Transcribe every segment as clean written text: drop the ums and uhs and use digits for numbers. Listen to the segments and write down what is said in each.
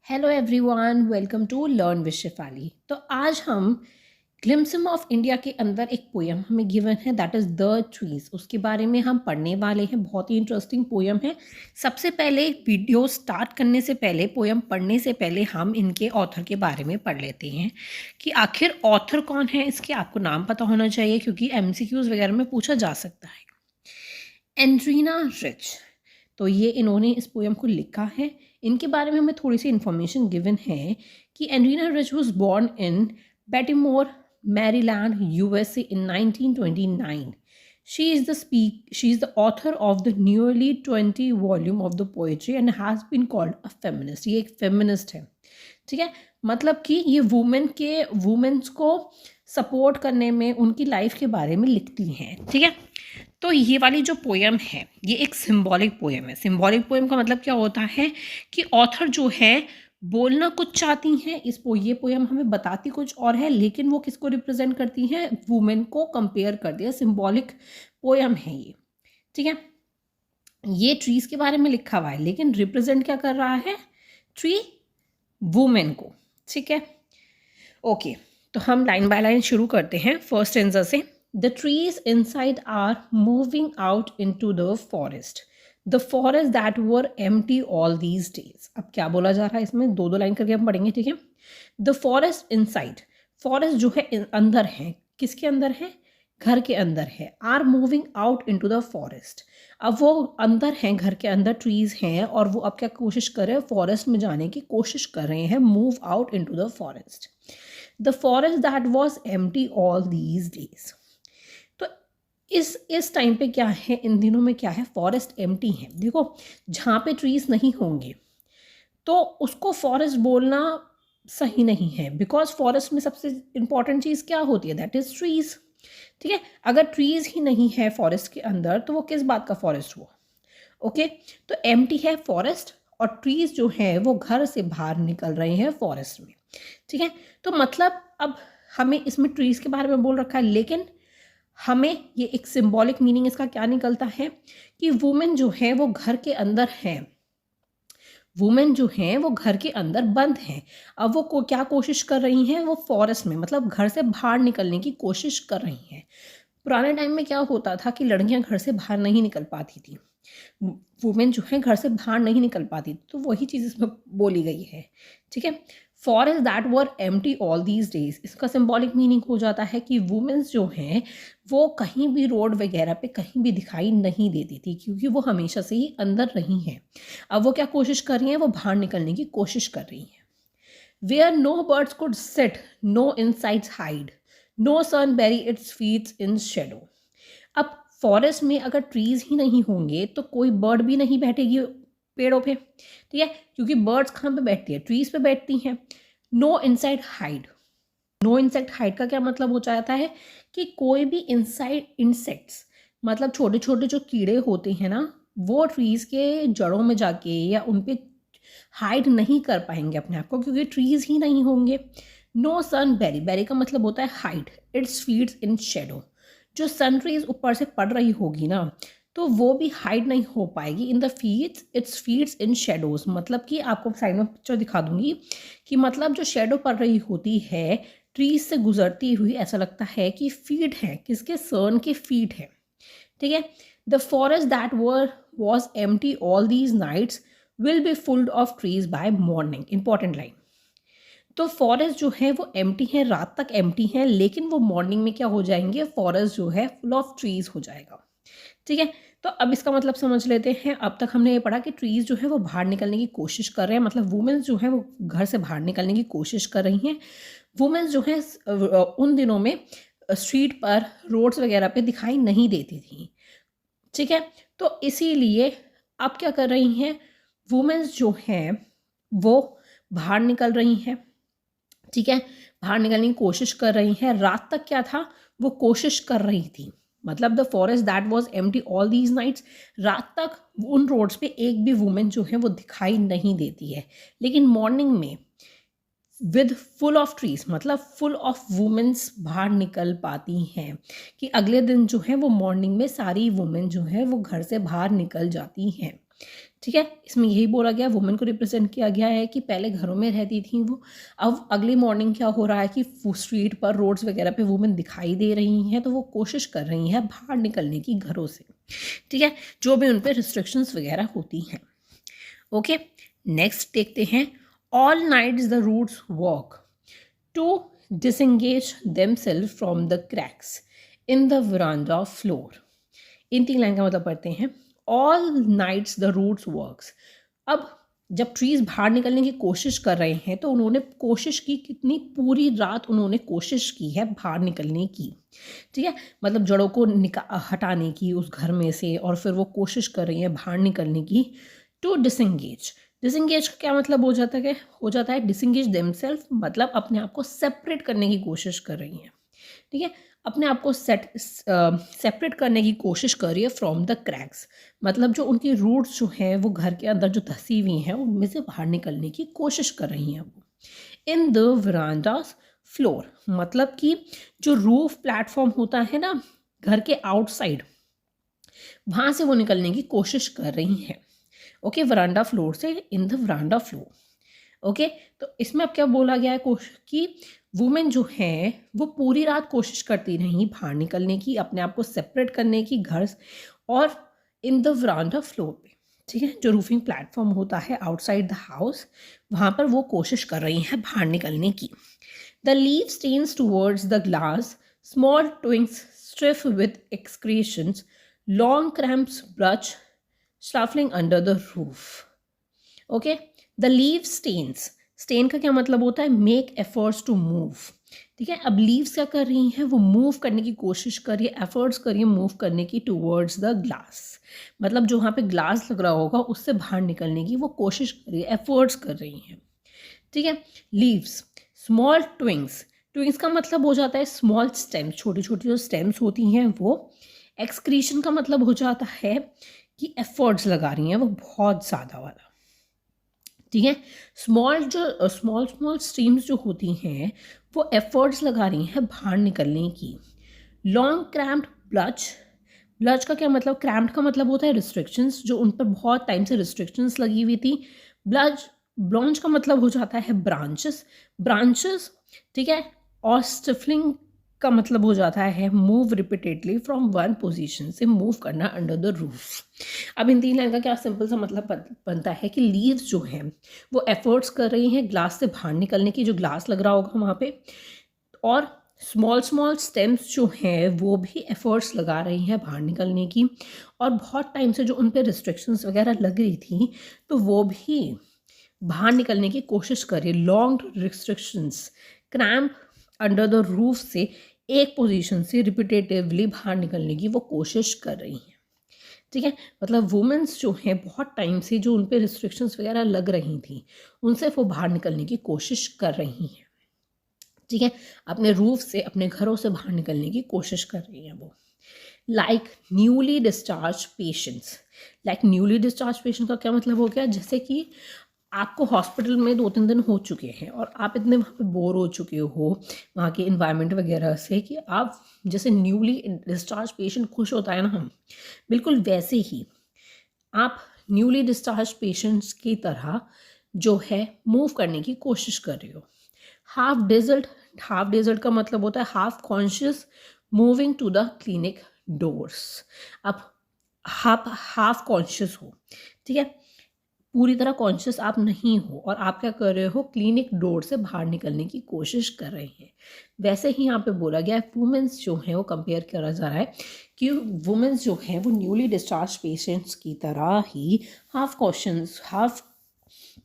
Hello everyone, welcome to learn with Shefali. तो आज हम ग्लिम्पस ऑफ इंडिया के अंदर एक पोयम हमें गिवन है, दैट इज़ द ट्रीज। उसके बारे में हम पढ़ने वाले हैं। बहुत ही इंटरेस्टिंग पोयम है। सबसे पहले वीडियो स्टार्ट करने से पहले, पोयम पढ़ने से पहले हम इनके ऑथर के बारे में पढ़ लेते हैं कि आखिर ऑथर कौन है। इसके आपको नाम पता होना चाहिए क्योंकि एमसीक्यूज वगैरह में पूछा जा सकता है। एंड्रीना रिच, तो ये इन्होंने इस पोयम को लिखा है। इनके बारे में हमें थोड़ी सी इंफॉर्मेशन गिवन है कि Adrienne Rich was born in Baltimore, Maryland, USA in 1929. She is the author of the nearly 20 volume of the poetry and has been called a feminist. ये एक फेमिनिस्ट है, ठीक है। मतलब कि ये वुमेन्स को सपोर्ट करने में, उनकी लाइफ के बारे में लिखती हैं, ठीक है। तो ये वाली जो पोयम है ये एक सिंबॉलिक पोयम है। सिंबॉलिक पोयम का मतलब क्या होता है कि ऑथर जो है बोलना कुछ चाहती हैं। ये पोयम हमें बताती कुछ और है, लेकिन वो किसको रिप्रेजेंट करती हैं? वुमेन को कंपेयर कर दिया। सिंबॉलिक पोयम है ये, ठीक है। ये ट्रीज के बारे में लिखा हुआ है, लेकिन रिप्रेजेंट क्या कर रहा है? ट्री वुमेन को, ठीक है। ओके, तो हम लाइन बाय लाइन शुरू करते हैं फर्स्ट स्टेंजा से। The trees inside are moving out into the forest that were empty all these days. अब क्या बोला जा रहा है इसमें? दो लाइन करके हम पढ़ेंगे, ठीक है। The forest inside, फॉरेस्ट जो है अंदर है। किसके अंदर है? घर के अंदर है। Are moving out into the forest, अब वो अंदर हैं, घर के अंदर ट्रीज हैं और वो अब क्या कोशिश कर रहे हैं? फॉरेस्ट में जाने की कोशिश कर रहे हैं। Move out into the forest, the forest that was empty all these days. तो इस टाइम पे क्या है, इन दिनों में क्या है? फॉरेस्ट एम्प्टी है। देखो, जहाँ पे ट्रीज नहीं होंगे तो उसको फॉरेस्ट बोलना सही नहीं है, बिकॉज फॉरेस्ट में सबसे इंपॉर्टेंट चीज़ क्या होती है? दैट इज ट्रीज, ठीक है। अगर ट्रीज ही नहीं है फॉरेस्ट के अंदर तो वो किस बात का फॉरेस्ट हुआ? ओके, तो एम्प्टी है फॉरेस्ट और ट्रीज जो है वो घर से बाहर निकल रहे हैं फॉरेस्ट में, ठीक है। तो मतलब अब हमें इसमें ट्रीज के बारे में बोल रखा है, लेकिन हमें ये एक सिंबॉलिक मीनिंग इसका क्या निकलता है कि वुमेन जो है वो घर के अंदर हैं। वुमेन जो हैं वो घर के अंदर बंद हैं। अब वो क्या कोशिश कर रही हैं? वो फॉरेस्ट में, मतलब घर से बाहर निकलने की कोशिश कर रही हैं। पुराने टाइम में क्या होता था कि लड़कियां घर से बाहर नहीं निकल पाती थी, वुमेन जो है घर से बाहर नहीं निकल पाती, तो वही चीज़ इसमें बोली गई है, ठीक है। Forest that were empty all these days, इसका सिंबॉलिक मीनिंग हो जाता है कि वुमेन्स जो हैं वो कहीं भी रोड वगैरह पे कहीं भी दिखाई नहीं देती थी, क्योंकि वो हमेशा से ही अंदर रही हैं। अब वो क्या कोशिश कर रही हैं? वो बाहर निकलने की कोशिश कर रही हैं। Where no birds could sit, no insects hide, no sun bury its feet in shadow. अब फॉरेस्ट में अगर ट्रीज ही नहीं होंगे तो कोई बर्ड भी नहीं बैठेगी पेड़ों पे, ठीक है, क्योंकि बर्ड्स कहाँ पे बैठती है? ट्रीज पे बैठती हैं। No insects hide, no insect hide का क्या मतलब हो जाता है कि कोई भी इनसाइड इंसेक्ट्स, मतलब छोटे छोटे जो कीड़े होते हैं ना, वो ट्रीज के जड़ों में जाके या उन पे हाइड नहीं कर पाएंगे अपने आप को, क्योंकि ट्रीज ही नहीं होंगे। नो सन बेरी, बेरी का मतलब होता है hide, it's feeds in shadow. जो सन रेज ऊपर से पड़ रही होगी ना, तो वो भी हाइड नहीं हो पाएगी in the feeds, it's feeds in shadows. मतलब कि आपको साइड में पिक्चर दिखा दूंगी कि मतलब जो शेडो पड़ रही होती है ट्रीज से गुजरती हुई, ऐसा लगता है कि फीड है, किसके? सन के फीड है, ठीक है। The forest that was empty all these nights will be full of trees by morning. Important line. तो फॉरेस्ट जो है वो एम्प्टी है, रात तक एम्प्टी है, लेकिन वो मॉर्निंग में क्या हो जाएंगे? फॉरेस्ट जो है फुल ऑफ ट्रीज हो जाएगा, ठीक है। तो अब इसका मतलब समझ लेते हैं। अब तक हमने ये पढ़ा कि ट्रीज जो है वो बाहर निकलने की कोशिश कर रहे हैं, मतलब वुमेन्स जो है वो घर से बाहर निकलने की कोशिश कर रही हैं। वुमेन्स जो है उन दिनों में स्ट्रीट पर, रोड्स वगैरह पे दिखाई नहीं देती थी, ठीक है। तो इसीलिए अब क्या कर रही हैं? वुमेन्स जो हैं वो बाहर निकल रही हैं, ठीक है, बाहर निकलने की कोशिश कर रही हैं। रात तक क्या था? वो कोशिश कर रही थी, मतलब the forest that was empty all these nights, रात तक उन रोड्स पे एक भी वुमेन जो है वो दिखाई नहीं देती है। लेकिन मॉर्निंग में विद फुल ऑफ ट्रीज, मतलब फुल ऑफ वुमेन्स बाहर निकल पाती हैं, कि अगले दिन जो है वो मॉर्निंग में सारी वुमेन जो है वो घर से बाहर निकल जाती हैं। ठीक है, इसमें यही बोला गया, वुमेन को रिप्रेजेंट किया गया है कि पहले घरों में रहती थी वो, अब अगली मॉर्निंग क्या हो रहा है कि स्ट्रीट पर, रोड्स वगैरह पे वुमेन दिखाई दे रही हैं, तो वो कोशिश कर रही हैं बाहर निकलने की घरों से। ठीक है, जो भी उन पर रिस्ट्रिक्शंस वगैरह होती हैं। ओके, नेक्स्ट देखते हैं, all nights the roots work to disengage themselves from the cracks in the veranda floor। इन 3 लाइन का मतलब पढ़ते हैं, all nights the roots works. अब जब ट्रीज बाहर निकलने की कोशिश कर रहे हैं तो उन्होंने कोशिश की, कितनी, पूरी रात उन्होंने कोशिश की है बाहर निकलने की। ठीक है, मतलब जड़ों को हटाने की उस घर में से, और फिर वो कोशिश कर रही है बाहर निकलने की। टू डिसंगेज, डिसंगेज का क्या मतलब हो जाता है, डिसंगेज देमसेल्फ, मतलब अपने आप को सेपरेट करने की कोशिश कर रही हैं। ठीक है, अपने आप को सेपरेट करने की कोशिश कर रही है फ्रॉम द क्रैक्स, मतलब जो उनकी रूट्स जो हैं वो घर के अंदर जो धसी हुई हैं उनमें से बाहर निकलने की कोशिश कर रही हैं वो। इन द वरांडास फ्लोर, मतलब कि जो रूफ प्लेटफॉर्म होता है ना घर के आउटसाइड, वहाँ से वो निकलने की कोशिश कर रही हैं। ओके, वरांडा फ्लोर से, in the veranda floor. Okay, तो इसमें अब क्या बोला गया है कि वुमेन जो है वो पूरी रात कोशिश करती रही बाहर निकलने की, अपने आप को सेपरेट करने की घर, और इन द वरांडा फ्लोर पे, ठीक है, जो रूफिंग प्लेटफॉर्म होता है आउटसाइड द हाउस, वहाँ पर वो कोशिश कर रही हैं बाहर निकलने की। The leave stains towards the glass, small twigs stiff with exertions, long cramps brush shuffling under the roof। Okay, the leave stains, stain का क्या मतलब होता है, मेक एफर्ट्स टू मूव। ठीक है, अब लीव्स क्या कर रही हैं, वो मूव करने की कोशिश कर रही है, एफर्ट्स कर रही है मूव करने की टूवर्ड्स द ग्लास, मतलब जो वहाँ पे ग्लास लग रहा होगा उससे बाहर निकलने की वो कोशिश कर रही है, एफर्ट्स कर रही हैं। ठीक है, लीव्स, स्मॉल ट्विंग्स, ट्विंग्स का मतलब हो जाता है स्मॉल स्टेम्स, छोटी छोटी जो स्टेम्स होती हैं वो। एक्सक्रीशन का मतलब हो जाता है कि एफर्ट्स लगा रही हैं वो बहुत ज़्यादा वाला। ठीक है, स्मॉल स्ट्रीम्स जो होती हैं वो एफर्ट्स लगा रही हैं बाहर निकलने की। लॉन्ग क्रैम्प्ड ब्लच, ब्लच का क्या मतलब, क्रैम्प्ड का मतलब होता है रिस्ट्रिक्शंस, जो उन पर बहुत टाइम से रिस्ट्रिक्शंस लगी हुई थी। ब्लॉन्च का मतलब हो जाता है ब्रांचेस। ठीक है, और स्टिफलिंग का मतलब हो जाता है move repeatedly from one position, से मूव करना अंडर द रूफ। अब इन 3 लाइन का क्या सिंपल सा मतलब बनता है कि लीव्स जो हैं वो एफर्ट्स कर रही हैं ग्लास से बाहर निकलने की, जो ग्लास लग रहा होगा वहाँ पे, और स्मॉल स्टेम्स जो हैं वो भी एफर्ट्स लगा रही हैं बाहर निकलने की, और बहुत टाइम से जो उन पर रिस्ट्रिक्शंस वगैरह लग रही थी तो वो भी बाहर निकलने की कोशिश कर रही है। Long restrictions, cramp under the roof से एक पोजीशन से रिपीटेटिवली बाहर निकलने की वो कोशिश कर रही हैं। ठीक है, मतलब वुमेन्स जो हैं बहुत टाइम से जो उन पे रिस्ट्रिक्शंस वगैरह लग रही थी उनसे वो बाहर निकलने की कोशिश कर रही हैं। ठीक है, अपने रूफ से, अपने घरों से बाहर निकलने की कोशिश कर रही हैं वो। Like newly discharge patients, like newly discharge patient का क्या मतलब हो गया, जैसे कि आपको हॉस्पिटल में 2-3 दिन हो चुके हैं और आप इतने वहाँ पे बोर हो चुके हो वहाँ के इन्वायरमेंट वगैरह से कि आप, जैसे न्यूली डिस्चार्ज पेशेंट खुश होता है ना, हम बिल्कुल वैसे ही आप न्यूली डिस्चार्ज पेशेंट्स की तरह जो है मूव करने की कोशिश कर रहे हो। हाफ डेजर्ट का मतलब होता है half conscious moving to the clinic doors. अब हाफ कॉन्शियस हो, ठीक है, पूरी तरह कॉन्शियस आप नहीं हो और आप क्या कर रहे हो, क्लिनिक डोर से बाहर निकलने की कोशिश कर रहे हैं। वैसे ही यहाँ पे बोला गया है, वुमेन्स जो हैं वो कंपेयर करा जा रहा है कि वुमेन्स जो हैं वो न्यूली डिस्चार्ज पेशेंट्स की तरह ही हाफ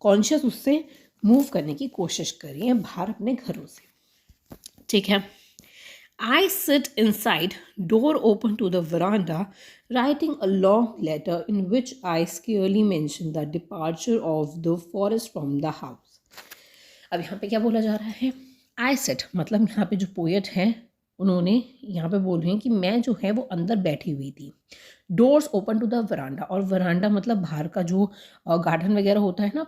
कॉन्शियस उससे मूव करने की कोशिश कर रही हैं बाहर अपने घरों से। ठीक है, I sit inside, door open to the veranda, writing a long letter in which I scarcely mention the departure of the forest from the house। अब यहाँ पे क्या बोला जा रहा है, I sit मतलब यहाँ पे जो पोएट है उन्होंने यहाँ पे बोल रहे हैं कि मैं जो है वो अंदर बैठी हुई थी। Doors open to the veranda, और वरांडा मतलब बाहर का जो गार्डन वगैरह होता है ना,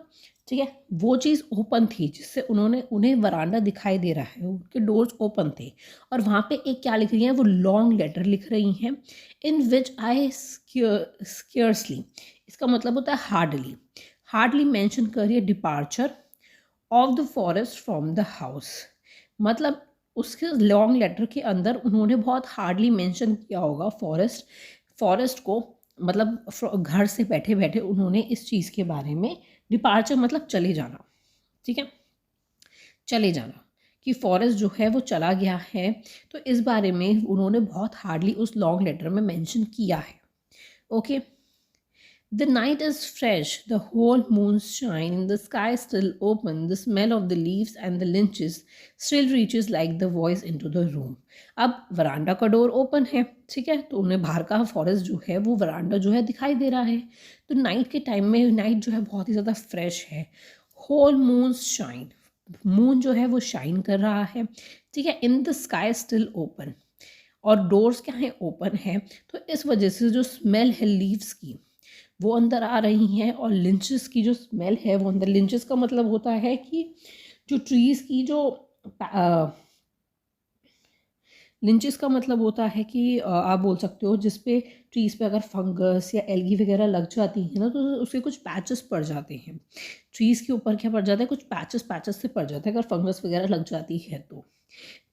ठीक है, वो चीज़ ओपन थी जिससे उन्हें वरांडा दिखाई दे रहा है, उनके डोर्स ओपन थे। और वहाँ पे एक क्या लिख रही हैं, वो लॉन्ग लेटर लिख रही हैं, इन विच आई स्केर्सली, इसका मतलब होता है हार्डली। हार्डली मेंशन करिए departure of the forest from the house, मतलब उसके लॉन्ग लेटर के अंदर उन्होंने बहुत हार्डली मेंशन किया होगा फॉरेस्ट को, मतलब घर से बैठे बैठे उन्होंने इस चीज़ के बारे में, डिपार्चर मतलब चले जाना, ठीक है, चले जाना, कि फॉरेस्ट जो है वो चला गया है, तो इस बारे में उन्होंने बहुत हार्डली उस लॉन्ग लेटर में मेंशन किया है। Okay, the night is fresh, the whole moon shine, the sky still open, the smell of the leaves and the lynches still reaches like the voice into the room. अब वरांडा का door open है, ठीक है, तो उन्हें बाहर का forest जो है वो वरांडा जो है दिखाई दे रहा है। तो नाइट के टाइम में नाइट जो है बहुत ही ज़्यादा फ्रेश है। होल मून शाइन, मून जो है वो शाइन कर रहा है, ठीक है। In the sky still open, और डोर्स क्या है, ओपन है, तो इस वजह से जो स्मेल है लीव्स की वो अंदर आ रही हैं, और लिंचेस की जो स्मेल है वो अंदर, लिंचेस का मतलब होता है कि जो ट्रीज़ की जो लिंचेस का मतलब होता है कि आप बोल सकते हो जिस पे ट्रीज़ पे अगर फंगस या एल्गी वगैरह लग जाती है ना, तो उसके कुछ पैचेस पड़ जाते हैं, ट्रीज़ के ऊपर क्या पड़ जाता है, कुछ पैचेस से पड़ जाता है अगर फंगस वगैरह लग जाती है तो,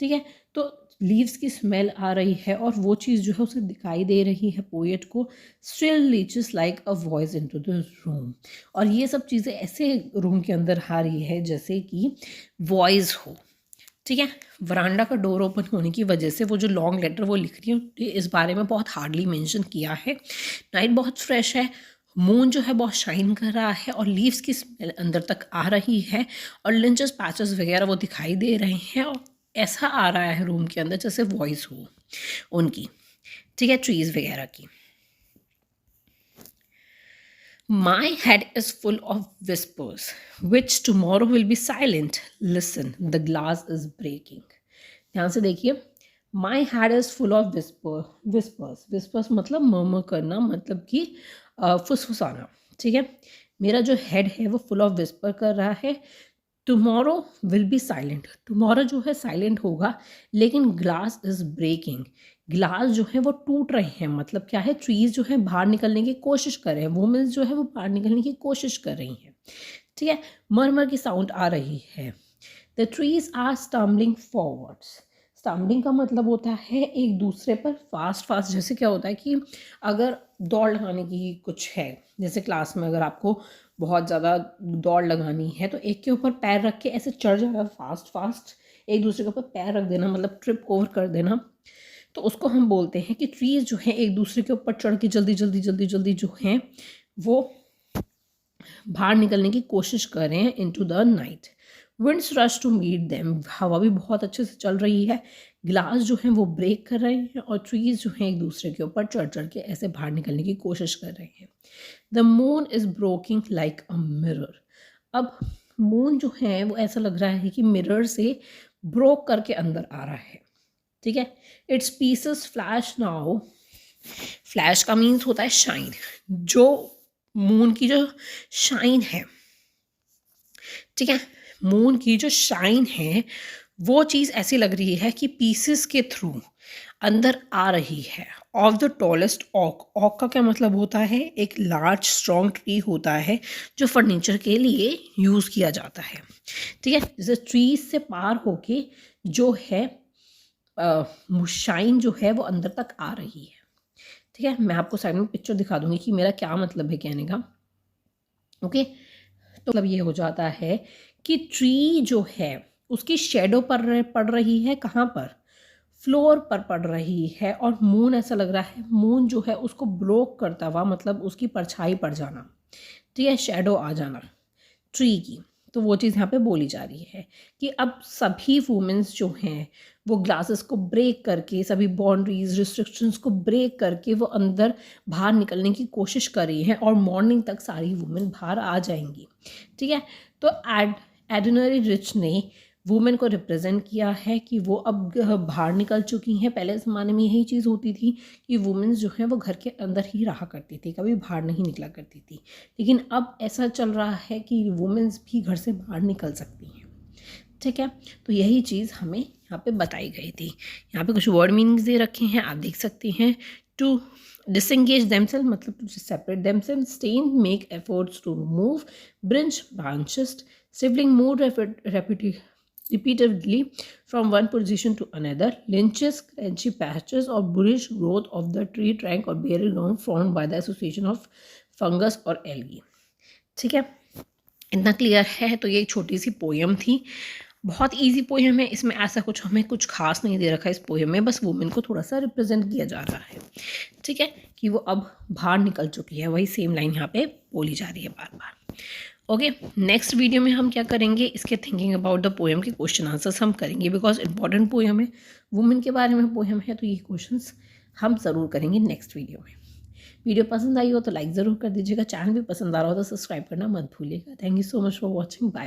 ठीक है। तो लीव्स की स्मेल आ रही है और वो चीज़ जो है उसे दिखाई दे रही है पोएट को, still reaches like a voice into the room, और ये सब चीज़ें ऐसे रूम के अंदर आ रही है जैसे कि वॉइस हो, ठीक है। वरांडा का डोर ओपन होने की वजह से वो जो लॉन्ग लेटर वो लिख रही है इस बारे में बहुत हार्डली मेंशन किया है। नाइट बहुत फ्रेश है, मून जो है बहुत शाइन कर रहा है, और लीव्स की स्मेल अंदर तक आ रही है, और लिंचेस पैचेस वगैरह वो दिखाई दे रहे हैं, और ऐसा आ रहा है रूम के अंदर जैसे वॉइस हो उनकी, ठीक है, ट्रीज़ वगैरह की। My head is full of whispers, which tomorrow will be silent. Listen, the glass is breaking. ध्यान से देखिए, My head is full of whispers मतलब मर्मर करना, मतलब कि फुसफुसाना, ठीक है। मेरा जो हेड है वो फुल ऑफ विस्पर कर रहा है। Tomorrow will be silent, tomorrow जो है साइलेंट होगा, लेकिन ग्लास इज ब्रेकिंग, ग्लास जो है वो टूट रहे हैं, मतलब क्या है, ट्रीज जो है बाहर निकलने की कोशिश कर रहे हैं, वुमेन्स जो है वो बाहर निकलने की कोशिश कर रही हैं, ठीक है। मरमर की साउंड आ रही है। The trees are stumbling forwards, stumbling का मतलब होता है एक दूसरे पर फास्ट, जैसे क्या होता है कि अगर दौड़ लगाने की कुछ है, जैसे क्लास में अगर आपको बहुत ज़्यादा दौड़ लगानी है तो एक के ऊपर पैर रख के ऐसे चढ़ जाना, फास्ट एक दूसरे के ऊपर पैर रख देना, मतलब ट्रिप ओवर कर देना, तो उसको हम बोलते हैं कि ट्रीज जो है एक दूसरे के ऊपर चढ़ के जल्दी जो हैं वो बाहर निकलने की कोशिश कर रहे हैं into the night. Winds rush to meet them, हवा भी बहुत अच्छे से चल रही है, ग्लास जो है वो ब्रेक कर रहे हैं, और ट्रीज जो हैं एक दूसरे के ऊपर चढ़ के ऐसे बाहर निकलने की कोशिश कर रहे हैं। The moon is broking like a mirror, अब मून जो है वो ऐसा लग रहा है कि मिरर से ब्रोक करके अंदर आ रहा है, ठीक है। It's pieces flash now, flash का मीन्स होता है शाइन, जो मून की जो शाइन है, ठीक है, मून की जो शाइन है वो चीज़ ऐसी लग रही है कि पीसेस के थ्रू अंदर आ रही है। ऑफ द टॉलेस्ट ऑक, ऑक का क्या मतलब होता है, एक लार्ज स्ट्रॉन्ग ट्री होता है जो फर्नीचर के लिए यूज़ किया जाता है, ठीक है। जैसे ट्रीज से पार होके जो है शाइन जो है वो अंदर तक आ रही है, ठीक है। मैं आपको साइड में पिक्चर दिखा दूंगी कि मेरा क्या मतलब है कहने का, ओके। तो मतलब ये हो जाता है कि ट्री जो है उसकी शेडो पड़ रही है, कहाँ पर, फ्लोर पर पड़ रही है, और मून ऐसा लग रहा है, मून जो है उसको ब्रोक करता हुआ, मतलब उसकी परछाई पड़ जाना, ठीक है, शेडो आ जाना ट्री की। तो वो चीज़ यहाँ पे बोली जा रही है कि अब सभी वुमेन्स जो हैं वो ग्लासेस को ब्रेक करके, सभी बाउंड्रीज रिस्ट्रिक्शंस को ब्रेक करके वो अंदर बाहर निकलने की कोशिश कर रही हैं, और मॉर्निंग तक सारी वुमेन बाहर आ जाएंगी, ठीक है। तो एडिनरी रिच ने वुमेन को रिप्रेजेंट किया है कि वो अब बाहर निकल चुकी हैं। पहले ज़माने में यही चीज़ होती थी कि वुमेन्स जो हैं वो घर के अंदर ही रहा करती थी, कभी बाहर नहीं निकला करती थी, लेकिन अब ऐसा चल रहा है कि वुमेन्स भी घर से बाहर निकल सकती हैं, ठीक है। तो यही चीज़ हमें यहाँ पे बताई गई थी। यहाँ पे कुछ वर्ड मीनिंग्स दे रखे हैं, आप देख सकते हैं। टू disengage themselves मतलब to separate themselves, stain, make efforts to remove branches, sibling move repeatedly from one position to another, lynches, crunchy patches or bullish growth of the tree trunk or bare ground formed by the association of fungus or algae। ठीक है, इतना clear है। तो ये एक छोटी सी poem थी, बहुत इजी पोयम है, इसमें ऐसा कुछ हमें कुछ खास नहीं दे रखा है इस पोयम में, बस वुमेन को थोड़ा सा रिप्रेजेंट किया जा रहा है। ठीक है, कि वो अब बाहर निकल चुकी है, वही सेम लाइन यहाँ पे बोली जा रही है बार बार। ओके, नेक्स्ट वीडियो में हम क्या करेंगे, इसके थिंकिंग अबाउट द पोयम के क्वेश्चन आंसर्स हम करेंगे, बिकॉज इंपॉर्टेंट पोयम है, वुमेन के बारे में पोयम है, तो ये क्वेश्चंस हम ज़रूर करेंगे नेक्स्ट वीडियो में। वीडियो पसंद आई हो तो लाइक ज़रूर कर दीजिएगा, चैनल भी पसंद आ रहा हो तो सब्सक्राइब करना मत भूलिएगा। Thank you so much for watching, bye.